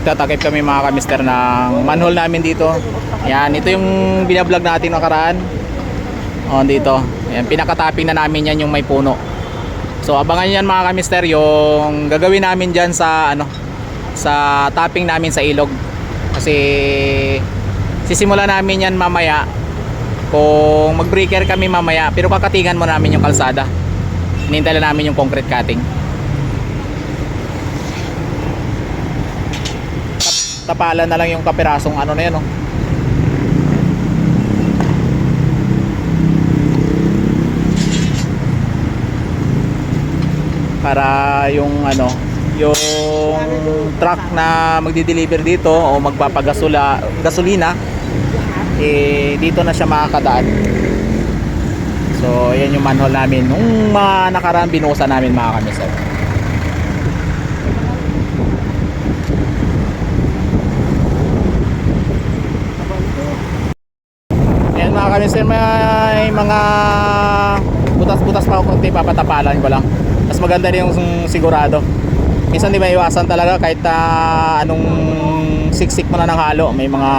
magtatakip kami mga kamister ng manhole namin dito. Yan, ito yung binablog natin nakaraan. O, dito. Yan, pinakatapping na namin yan yung may puno. So abangan yan mga kamister yung gagawin namin dyan sa ano, sa tapping namin sa ilog. Kasi sisimula namin yan mamaya. Kung mag-breaker kami mamaya, pero kakatingan mo namin yung kalsada. Hinintay lang namin yung concrete cutting. Tapalan na lang yung kapirasong ano na yan, oh. Para yung ano, yung truck na magdi-deliver dito o gasolina, eh dito na siya makakadaan. So ayan yung manhole namin nung mga nakaraan binuhusan namin mga kamister. Ayan mga kamister, may mga butas-butas pa ako konti, papatapalan ko lang. Mas maganda rin yung sigurado. Minsan di ba iwasan talaga kahit anong siksik mo na ng halo, may mga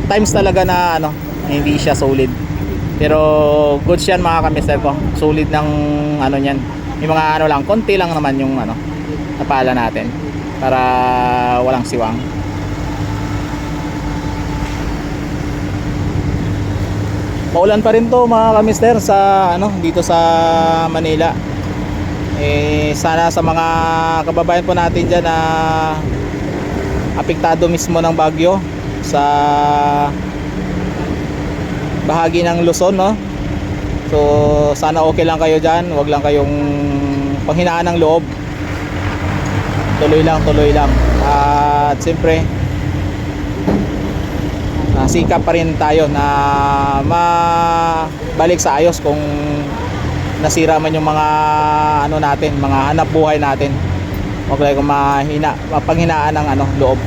times talaga na ano, hindi siya solid. Pero good yan mga kamister ko. Solid ng ano niyan. Yung mga ano lang, konti lang naman yung ano, napala natin para walang siwang. Maulan pa rin to mga kamister sa ano, dito sa Manila. Eh sana sa mga kababayan po natin diyan na apektado mismo ng bagyo sa bahagi ng Luzon, no? So sana okay lang kayo diyan, wag lang kayong panghinaan ng loob. Tuloy lang. At siyempre sikap pa rin tayo na mabalik sa ayos kung nasira man yung mga ano natin, mga hanap buhay natin. Huwag lang kung mapanghinaan ng ano, loob.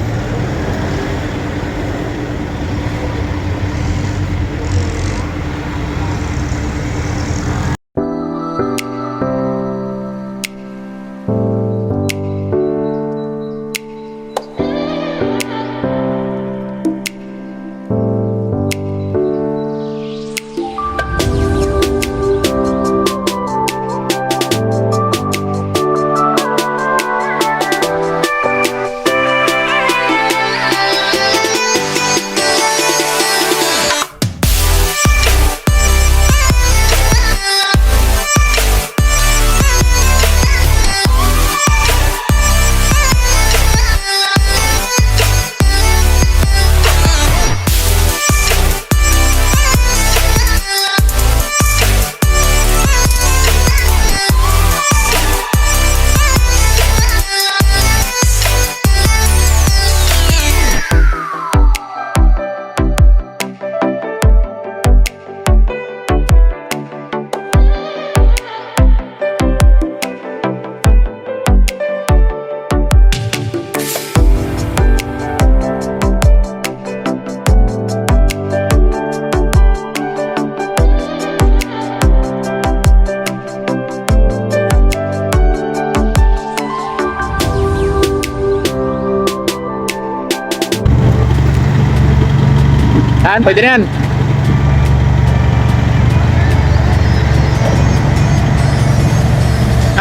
Yan, pwede na yan.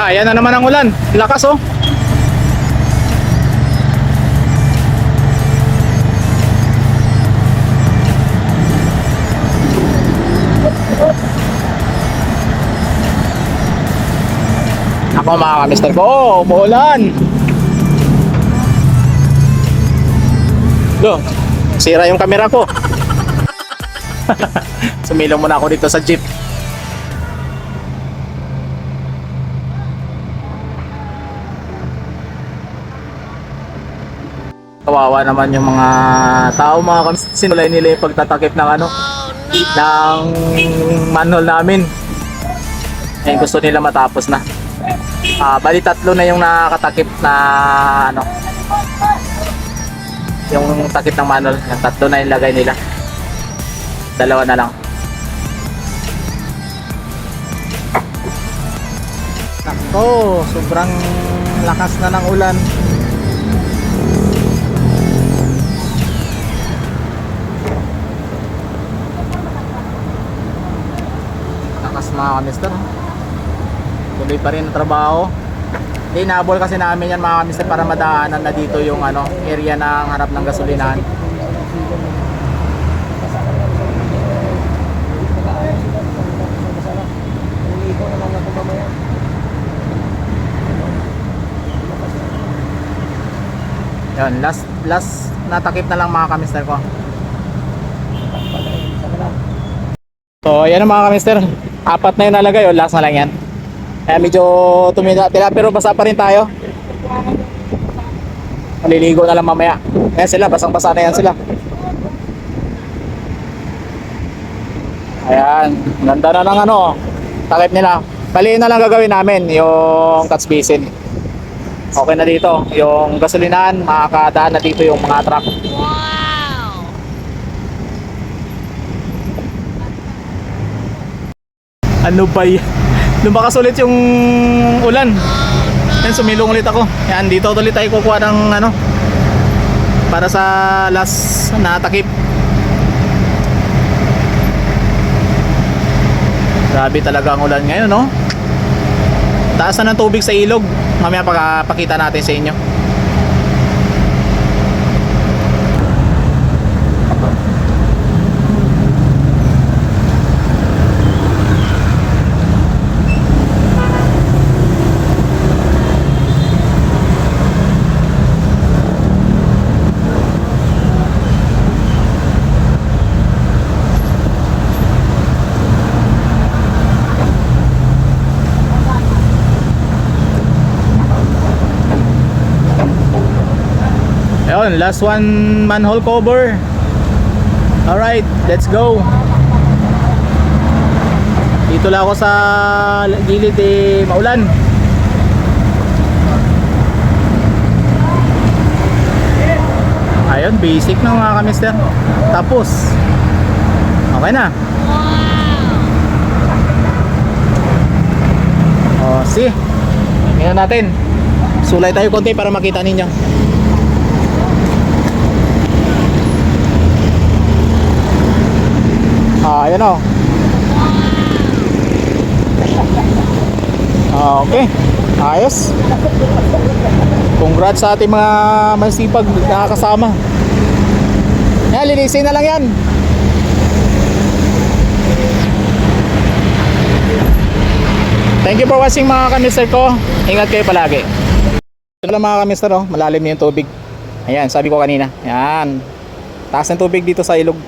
Yan na naman ang ulan. Lakas, oh. Ako mga kamister ko, umuulan. Do, sira yung camera ko. Sumilaw muna ako dito sa jeep. Kawawa naman yung mga tao mga kamister. Sinulay nila yung pagtatakip ng ano, ng manhole namin. Eh, gusto nila matapos na. Bali 3 na yung nakatakip na ano, yung takip ng manhole. Yung 3 na yung lagay nila. 2 na lang. Nako, sobrang lakas na ng ulan. mga kamister. Tuloy pa rin ang trabaho. Inabol kasi namin yan mga kamister para madaanan na dito yung ano, area ng harap ng gasolinahan. Yan, last natakip na lang mga kamister ko. So ayan ang mga kamister, 4 na yung nalagay, o last na lang yan. Kaya medyo tila pero basa pa rin tayo. Maliligo na lang mamaya. Ayan sila, basang basa na yan sila. Ayan, ganda na ng ano, takip nila. Bali na lang gagawin namin yung catch basin. Okay na dito, yung gasolinahan, makakadaan na dito yung mga truck. Ano ba yan? Lumakas ulit yung ulan. Yan, sumilong ulit ako. Yan, dito ulit tayo kukuha ng ano, para sa last na takip. Grabe talaga ang ulan ngayon, no? Taas na ng tubig sa ilog. Mamaya pakita natin sa inyo. Ayun, last one manhole cover. Alright, let's go. Dito lang ako sa gilid, maulan. Ayun, basic na mga kamister. Tapos okay na. Oh, see, tingnan natin. Sulay tayo konti para makita ninyo. Ayan o. Okay, ayos. Congrats sa ating mga masipag nakakasama. Yan, linisin na lang yan. Thank you for watching mga kamister ko. Ingat kayo palagi. Ito lang mga kamister, oh, malalim na yung tubig. Ayan, sabi ko kanina. Ayan, taas ng tubig dito sa ilog.